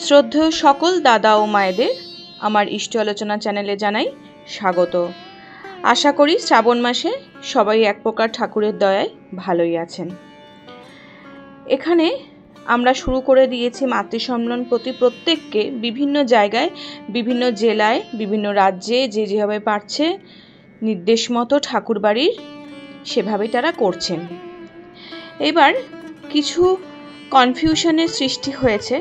শ্রদ্ধেয় সকল দাদা ও মায়েদের আমার ইষ্ট আলোচনা চ্যানেলে জানাই স্বাগত। আশা করি শ্রাবণ মাসে সবাই এক প্রকার ঠাকুরের দয়ায় ভালোই আছেন। এখানে আমরা শুরু করে দিয়েছি মাতৃ সম্মেলন প্রতি প্রত্যেককে বিভিন্ন জায়গায়, বিভিন্ন জেলায়, বিভিন্ন রাজ্যে যে যেভাবে পারছে নির্দেশ মতো ঠাকুর বাড়ির সেভাবেই তারা করছেন। এবার কিছু কনফিউশনের সৃষ্টি হয়েছে,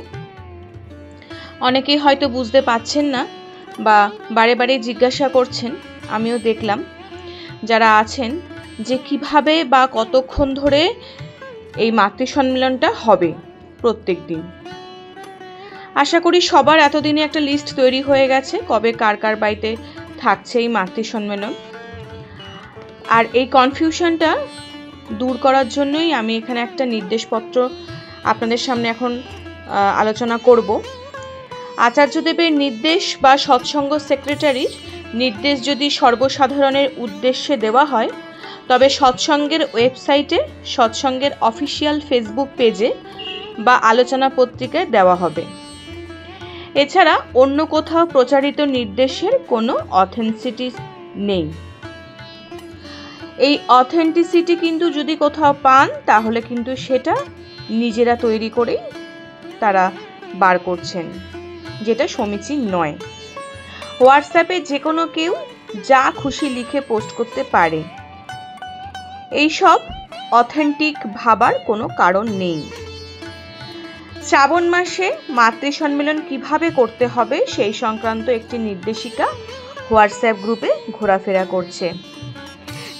অনেকেই হয়তো বুঝতে পারছেন না বা বারে বারে জিজ্ঞাসা করছেন। আমিও দেখলাম যারা আছেন যে কিভাবে বা কতক্ষণ ধরে এই মাতৃ সম্মেলনটা হবে প্রত্যেক দিন। আশা করি সবার এতদিনে একটা লিস্ট তৈরি হয়ে গেছে কবে কার কার বাড়িতে থাকছে এই মাতৃ সম্মেলন। আর এই কনফিউশনটা দূর করার জন্যই আমি এখানে একটা নির্দেশপত্র আপনাদের সামনে এখন আলোচনা করব। আচার্যদেবের নির্দেশ বা সৎসঙ্গ সেক্রেটারির নির্দেশ যদি সর্বসাধারণের উদ্দেশ্যে দেওয়া হয়, তবে সৎসঙ্গের ওয়েবসাইটে, সৎসঙ্গের অফিসিয়াল ফেসবুক পেজে বা আলোচনা পত্রিকায় দেওয়া হবে। এছাড়া অন্য কোথাও প্রচারিত নির্দেশের কোনো অথেন্টিসিটি নেই। এই অথেন্টিসিটি কিন্তু যদি কোথাও পান তাহলে কিন্তু সেটা নিজেরা তৈরি করেই তারা বার করছেন, যেটা সমীচীন নয়। হোয়াটসঅ্যাপে যে কোনো কেউ যা খুশি লিখে পোস্ট করতে পারে, এইসব অথেন্টিক ভাবার কোনো কারণ নেই। শ্রাবণ মাসে মাতৃ সম্মেলন কিভাবে করতে হবে সেই সংক্রান্ত একটি নির্দেশিকা হোয়াটসঅ্যাপ গ্রুপে ঘোরাফেরা করছে।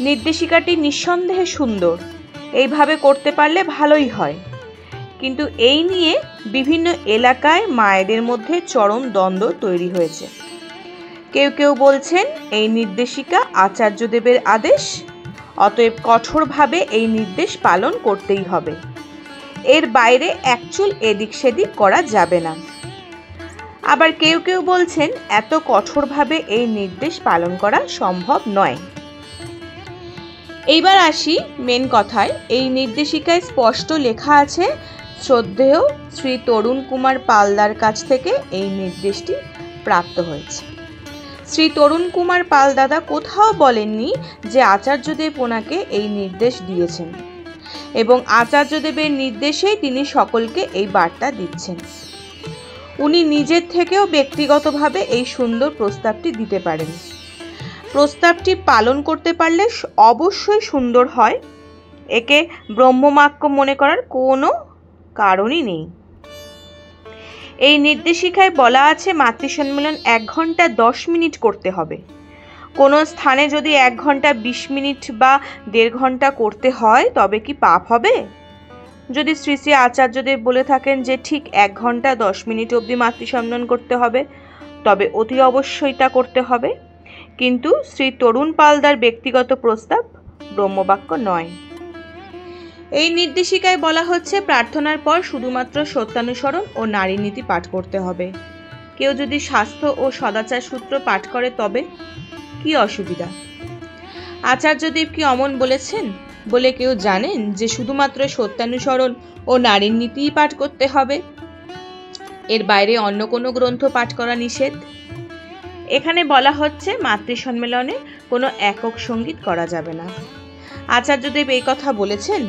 নির্দেশিকাটি নিঃসন্দেহে সুন্দর, এইভাবে করতে পারলে ভালোই হয়, কিন্তু এই নিয়ে বিভিন্ন এলাকায় মায়েদের মধ্যে চরম দ্বন্দ্ব তৈরি হয়েছে। কেউ কেউ বলছেন এই নির্দেশিকা আচার্যদেবের আদেশ, অতএব কঠোরভাবে এই নির্দেশ পালন করতেই হবে, এর বাইরে একচুল এদিক সেদিক করা যাবে না। আবার কেউ কেউ বলছেন এত কঠোরভাবে এই নির্দেশ পালন করা সম্ভব নয়। এইবার আসি মেন কথায়। এই নির্দেশিকায় স্পষ্ট লেখা আছে, শ্রদ্ধেয় শ্রী তরুণ কুমার পালদার কাছ থেকে এই নির্দেশটি প্রাপ্ত হয়েছে। শ্রী তরুণ কুমার পাল দাদা কোথাও বলেননি যে আচার্যদেব ওনাকে এই নির্দেশ দিয়েছেন, এবং আচার্যদেবের নির্দেশেই তিনি সকলকে এই বার্তা দিচ্ছেন। উনি নিজের থেকেও ব্যক্তিগতভাবে এই সুন্দর প্রস্তাবটি দিতে পারেন। প্রস্তাবটি পালন করতে পারলে অবশ্যই সুন্দর হয়, একে ব্রহ্মবাক্য মনে করার কোনো কারণই নেই। এই নির্দেশিকায় বলা আছে মাতৃ সম্মেলন 1 ঘন্টা 10 মিনিট করতে হবে। কোনো স্থানে যদি 1 ঘন্টা 20 মিনিট বা 1.5 ঘন্টা করতে হয় তবে কি পাপ হবে? যদি শ্রী শ্রী আচার্যদেব বলে থাকেন যে ঠিক 1 ঘন্টা 10 মিনিট অবধি মাতৃ সম্মেলন করতে হবে, তবে অতি অবশ্যই তা করতে হবে। কিন্তু শ্রী তরুণ পালদার ব্যক্তিগত প্রস্তাব ব্রহ্মবাক্য নয়। এই নির্দেশিকায় বলা হচ্ছে প্রার্থনার পর শুধুমাত্র সত্যানুসরণ ও নারী নীতি পাঠ করতে হবে। কেউ যদি স্বাস্থ্য ও সদাচার সূত্র পাঠ করে তবে কি অসুবিধা? আচার্যদেব কি অমন বলেছেন বলে কেউ জানেন যে শুধুমাত্র সত্যানুসরণ ও নারীর নীতিই পাঠ করতে হবে? এর বাইরে অন্য কোনো গ্রন্থ পাঠ করা নিষেধ। এখানে বলা হচ্ছে মাতৃ সম্মেলনে কোনো একক সঙ্গীত করা যাবে না। আচার্যদেব এই কথা বলেছেন,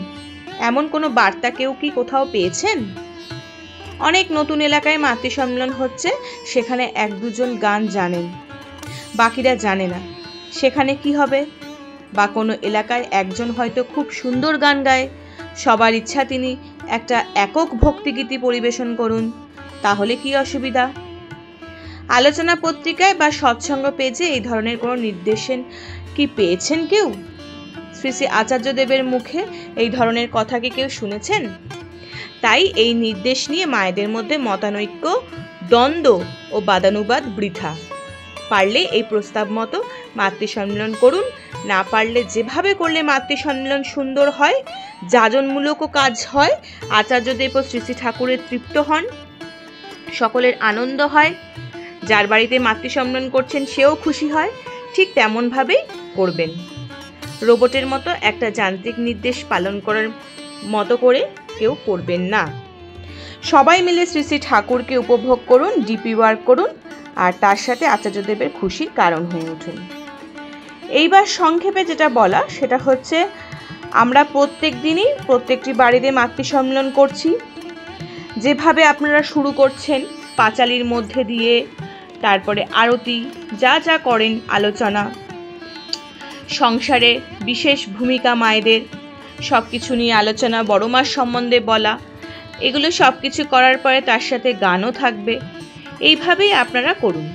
এমন কোনো বার্তা কেউ কি কোথাও পেয়েছেন? অনেক নতুন এলাকায় মাতৃ সম্মেলন হচ্ছে, সেখানে 1-2 গান জানেন, বাকিরা জানে না। সেখানে কি হবে? বা কোনো এলাকায় একজন হয়তো খুব সুন্দর গান গায়, সবার ইচ্ছা তিনি একটা একক ভক্তিগীতি পরিবেশন করুন, তাহলে কি অসুবিধা? আলোচনা পত্রিকায় বা সৎসঙ্গ পেজে এই ধরনের কোনো নির্দেশন কি পেয়েছেন কেউ? শ্রী শ্রী আচার্যদেবের মুখে এই ধরনের কথা কি কেউ শুনেছেন? তাই এই নির্দেশ নিয়ে মায়েদের মধ্যে মতানৈক্য, দ্বন্দ্ব ও বাদানুবাদ বৃথা। পারলে এই প্রস্তাব মতো মাতৃ সম্মেলন করুন, না পারলে যেভাবে করলে মাতৃ সম্মেলন সুন্দর হয়, যাজনমূলকও কাজ হয়, আচার্যদেব ও শ্রী শ্রী ঠাকুরের তৃপ্ত হন, সকলের আনন্দ হয়, যার বাড়িতে মাতৃ সম্মেলন করছেন সেও খুশি হয়, ঠিক তেমনভাবেই করবেন। রোবটের মতো একটা যান্ত্রিক নির্দেশ পালন করার মতো করে কেউ করবেন না। সবাই মিলে শ্রী শ্রী ঠাকুরকে উপভোগ করুন, ডিপি ওয়ার্ক করুন, আর তার সাথে আচার্যদেবের খুশির কারণ হয়ে উঠুন। এইবার সংক্ষেপে যেটা বলা সেটা হচ্ছে, আমরা প্রত্যেক দিনই প্রত্যেকটি বাড়িতে মাতৃ সম্মেলন করছি। যেভাবে আপনারা শুরু করছেন পাঁচালির মধ্যে দিয়ে, তারপরে আরতি, যা যা করেন, আলোচনা, সংসারে বিশেষ ভূমিকা মায়েদের, সব কিছু নিয়ে আলোচনা, বড় মার সম্বন্ধে বলা, এগুলো সব কিছু করার পরে তার সাথে গানও থাকবে। এইভাবেই আপনারা করুন।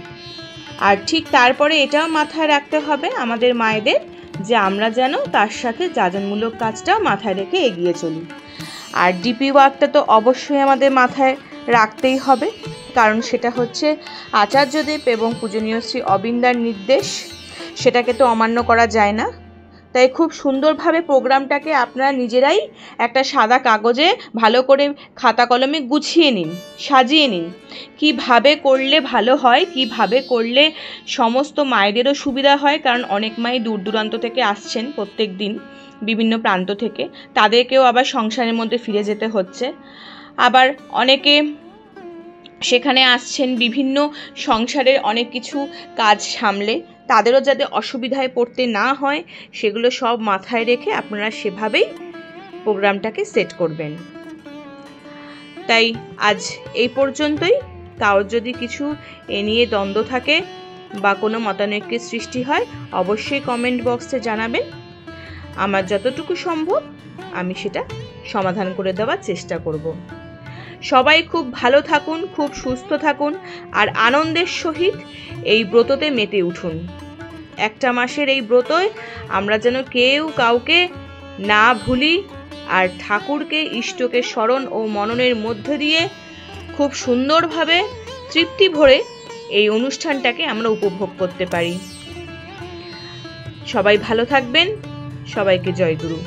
আর ঠিক তারপরে এটাও মাথায় রাখতে হবে আমাদের মায়েদের যে আমরা যেন তার সাথে যাজনমূলক কাজটাও মাথায় রেখে এগিয়ে চলি। আর ডিপি ওয়ার্কটা তো অবশ্যই আমাদের মাথায় রাখতেই হবে, কারণ সেটা হচ্ছে আচার্যদেব এবং পূজনীয় শ্রী অবিন্দার নির্দেশ, সেটাকে তো অমান্য করা যায় না। তাই খুব সুন্দরভাবে প্রোগ্রামটাকে আপনারা নিজেরাই একটা সাদা কাগজে ভালো করে খাতা কলমে গুছিয়ে নিন, সাজিয়ে নিন। কিভাবে করলে ভালো হয়, কিভাবে করলে সমস্ত মায়েদেরও সুবিধা হয়, কারণ অনেক মাই দূর দূরান্ত থেকে আসছেন প্রত্যেক দিন, বিভিন্ন প্রান্ত থেকে, তাদেরকেও আবার সংসারের মধ্যে ফিরে যেতে হচ্ছে। আবার অনেকে সেখানে আসছেন বিভিন্ন সংসারের অনেক কিছু কাজ সামলে, তাদেরও যাতে অসুবিধায় পড়তে না হয় সেগুলো সব মাথায় রেখে আপনারা সেভাবেই প্রোগ্রামটাকে সেট করবেন। তাই আজ এই পর্যন্তই। কারোর যদি কিছু এ নিয়ে দ্বন্দ্ব থাকে বা কোনো মতানৈক্যের সৃষ্টি হয় অবশ্যই কমেন্ট বক্সে জানাবেন। আমার যতটুকু সম্ভব আমি সেটা সমাধান করে দেওয়ার চেষ্টা করব। সবাই খুব ভালো থাকুন, খুব সুস্থ থাকুন, আর আনন্দের সহিত এই ব্রততে মেতে উঠুন। একটা মাসের এই ব্রতই আমরা যেন কেউ কাউকে না ভুলি, আর ঠাকুরকে, ইষ্টকে স্মরণ ও মননের মধ্যে দিয়ে খুব সুন্দরভাবে তৃপ্তি ভরে এই অনুষ্ঠানটাকে আমরা উপভোগ করতে পারি। সবাই ভালো থাকবেন। সবাইকে জয় গুরু।